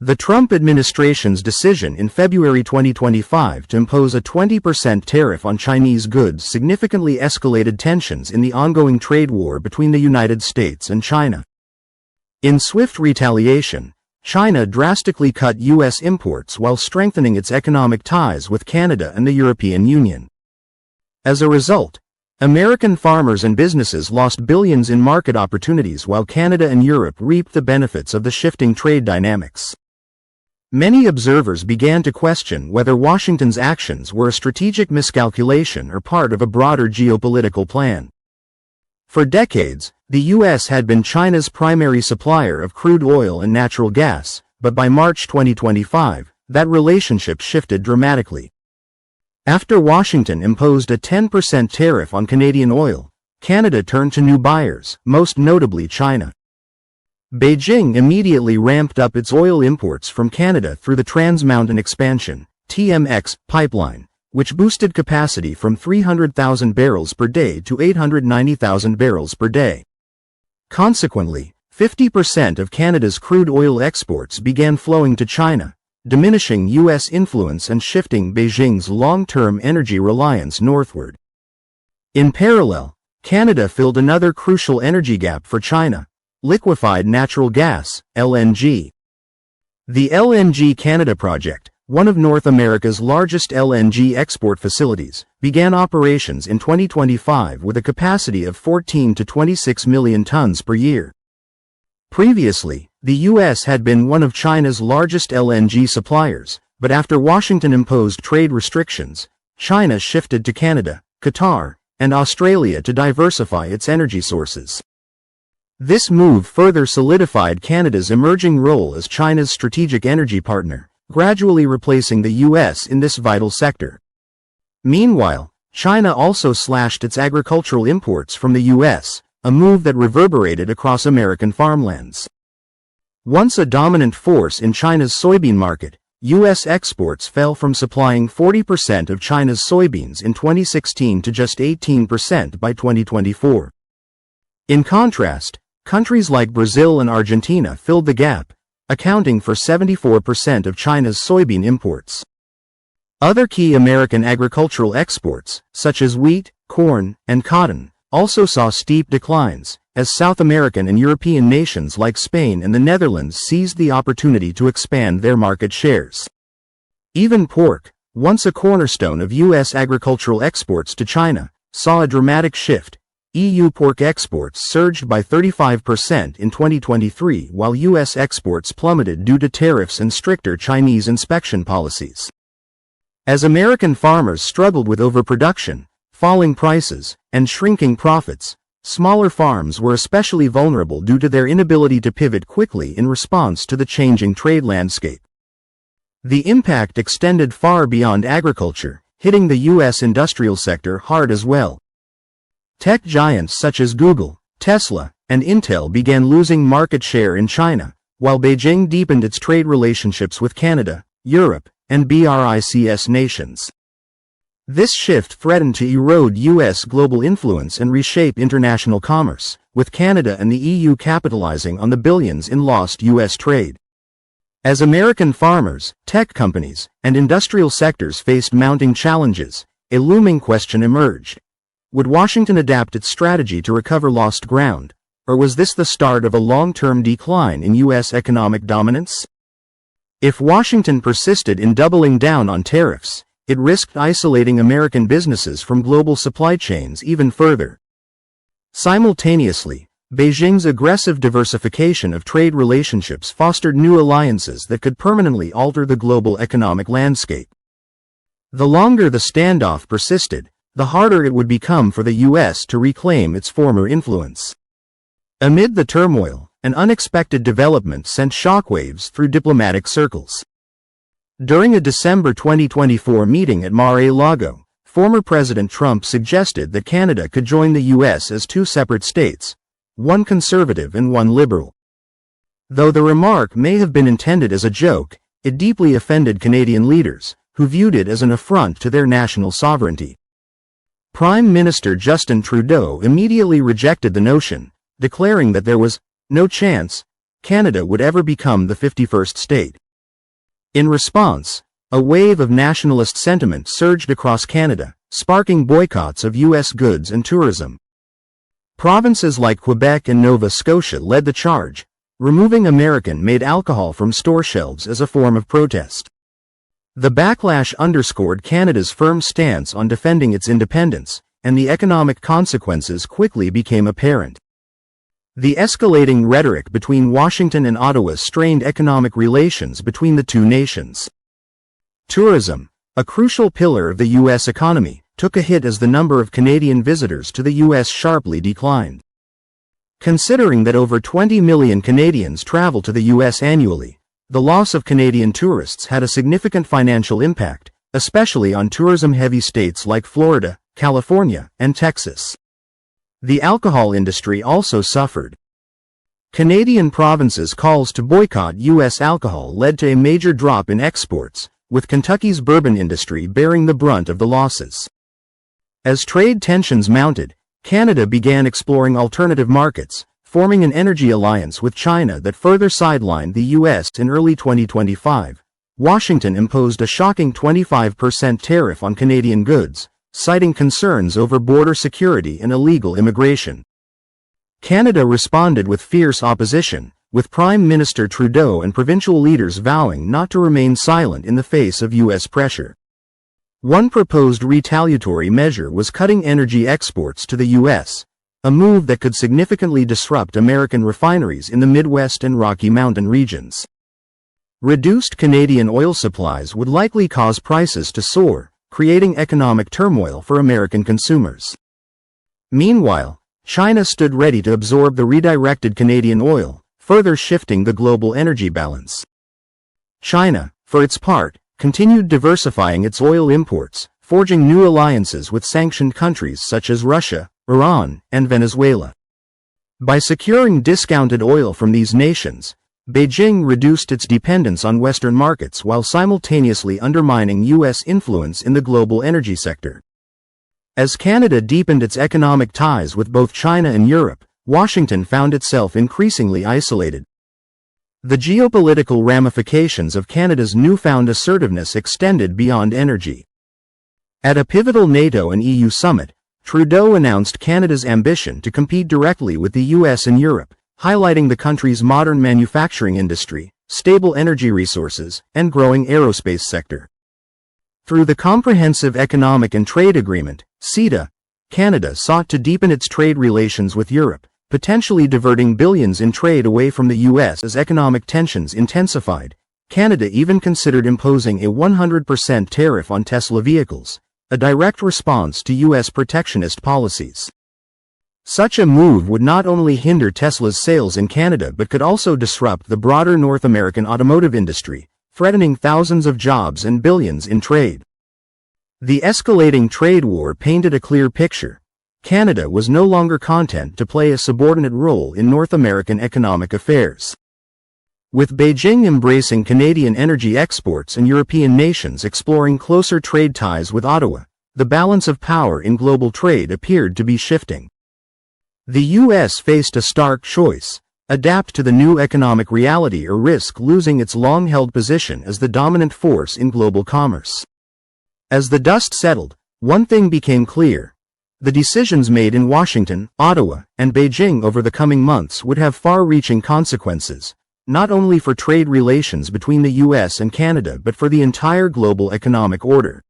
The Trump administration's decision in February 2025 to impose a 20% tariff on Chinese goods significantly escalated tensions in the ongoing trade war between the United States and China. In swift retaliation, China drastically cut U.S. imports while strengthening its economic ties with Canada and the European Union. As a result, American farmers and businesses lost billions in market opportunities while Canada and Europe reaped the benefits of the shifting trade dynamics. Many observers began to question whether Washington's actions were a strategic miscalculation or part of a broader geopolitical plan. For decades, the U.S. had been China's primary supplier of crude oil and natural gas, but by March 2025, that relationship shifted dramatically. After Washington imposed a 10% tariff on Canadian oil, Canada turned to new buyers, most notably China. Beijing immediately ramped up its oil imports from Canada through the Trans Mountain Expansion (TMX) pipeline, which boosted capacity from 300,000 barrels per day to 890,000 barrels per day. Consequently, 50% of Canada's crude oil exports began flowing to China, diminishing U.S. influence and shifting Beijing's long-term energy reliance northward. In parallel, Canada filled another crucial energy gap for China: liquefied natural gas, LNG. The LNG Canada project, one of North America's largest LNG export facilities, began operations in 2025 with a capacity of 14 to 26 million tons per year. Previously, the U.S. had been one of China's largest LNG suppliers, but after Washington imposed trade restrictions, China shifted to Canada, Qatar, and Australia to diversify its energy sources. This move further solidified Canada's emerging role as China's strategic energy partner, gradually replacing the U.S. in this vital sector. Meanwhile, China also slashed its agricultural imports from the U.S., a move that reverberated across American farmlands. Once a dominant force in China's soybean market, U.S. exports fell from supplying 40% of China's soybeans in 2016 to just 18% by 2024. In contrast, countries like Brazil and Argentina filled the gap, accounting for 74% of China's soybean imports. Other key American agricultural exports, such as wheat, corn, and cotton, also saw steep declines, as South American and European nations like Spain and the Netherlands seized the opportunity to expand their market shares. Even pork, once a cornerstone of U.S. agricultural exports to China, saw a dramatic shift. EU pork exports surged by 35% in 2023 while U.S. exports plummeted due to tariffs and stricter Chinese inspection policies. As American farmers struggled with overproduction, falling prices, and shrinking profits, smaller farms were especially vulnerable due to their inability to pivot quickly in response to the changing trade landscape. The impact extended far beyond agriculture, hitting the U.S. industrial sector hard as well. Tech giants such as Google, Tesla, and Intel began losing market share in China, while Beijing deepened its trade relationships with Canada, Europe, and BRICS nations. This shift threatened to erode U.S. global influence and reshape international commerce, with Canada and the EU capitalizing on the billions in lost U.S. trade. As American farmers, tech companies, and industrial sectors faced mounting challenges, a looming question emerged. Would Washington adapt its strategy to recover lost ground, or was this the start of a long-term decline in U.S. economic dominance? If Washington persisted in doubling down on tariffs, it risked isolating American businesses from global supply chains even further. Simultaneously, Beijing's aggressive diversification of trade relationships fostered new alliances that could permanently alter the global economic landscape. The longer the standoff persisted, the harder it would become for the U.S. to reclaim its former influence. Amid the turmoil, an unexpected development sent shockwaves through diplomatic circles. During a December 2024 meeting at Mar-a-Lago, former President Trump suggested that Canada could join the U.S. as two separate states, one conservative and one liberal. Though the remark may have been intended as a joke, it deeply offended Canadian leaders, who viewed it as an affront to their national sovereignty. Prime Minister Justin Trudeau immediately rejected the notion, declaring that there was no chance Canada would ever become the 51st state. In response, a wave of nationalist sentiment surged across Canada, sparking boycotts of U.S. goods and tourism. Provinces like Quebec and Nova Scotia led the charge, removing American-made alcohol from store shelves as a form of protest. The backlash underscored Canada's firm stance on defending its independence, and the economic consequences quickly became apparent. The escalating rhetoric between Washington and Ottawa strained economic relations between the two nations. Tourism, a crucial pillar of the U.S. economy, took a hit as the number of Canadian visitors to the U.S. sharply declined. Considering that over 20 million Canadians travel to the U.S. annually, the loss of Canadian tourists had a significant financial impact, especially on tourism-heavy states like Florida, California, and Texas. The alcohol industry also suffered. Canadian provinces' calls to boycott U.S. alcohol led to a major drop in exports, with Kentucky's bourbon industry bearing the brunt of the losses. As trade tensions mounted, Canada began exploring alternative markets, forming an energy alliance with China that further sidelined the U.S. In early 2025. Washington imposed a shocking 25% tariff on Canadian goods, citing concerns over border security and illegal immigration. Canada responded with fierce opposition, with Prime Minister Trudeau and provincial leaders vowing not to remain silent in the face of U.S. pressure. One proposed retaliatory measure was cutting energy exports to the U.S., a move that could significantly disrupt American refineries in the Midwest and Rocky Mountain regions. Reduced Canadian oil supplies would likely cause prices to soar, creating economic turmoil for American consumers. Meanwhile, China stood ready to absorb the redirected Canadian oil, further shifting the global energy balance. China, for its part, continued diversifying its oil imports, forging new alliances with sanctioned countries such as Russia, Iran, and Venezuela. By securing discounted oil from these nations, Beijing reduced its dependence on Western markets while simultaneously undermining U.S. influence in the global energy sector. As Canada deepened its economic ties with both China and Europe, Washington found itself increasingly isolated. The geopolitical ramifications of Canada's newfound assertiveness extended beyond energy. At a pivotal NATO and EU summit, Trudeau announced Canada's ambition to compete directly with the US and Europe, highlighting the country's modern manufacturing industry, stable energy resources, and growing aerospace sector. Through the Comprehensive Economic and Trade Agreement, CETA, Canada sought to deepen its trade relations with Europe, potentially diverting billions in trade away from the US as economic tensions intensified. Canada even considered imposing a 100% tariff on Tesla vehicles, a direct response to US protectionist policies. Such a move would not only hinder Tesla's sales in Canada but could also disrupt the broader North American automotive industry, threatening thousands of jobs and billions in trade. The escalating trade war painted a clear picture. Canada was no longer content to play a subordinate role in North American economic affairs. With Beijing embracing Canadian energy exports and European nations exploring closer trade ties with Ottawa, the balance of power in global trade appeared to be shifting. The U.S. faced a stark choice: adapt to the new economic reality or risk losing its long-held position as the dominant force in global commerce. As the dust settled, one thing became clear. The decisions made in Washington, Ottawa, and Beijing over the coming months would have far-reaching consequences, not only for trade relations between the U.S. and Canada but for the entire global economic order.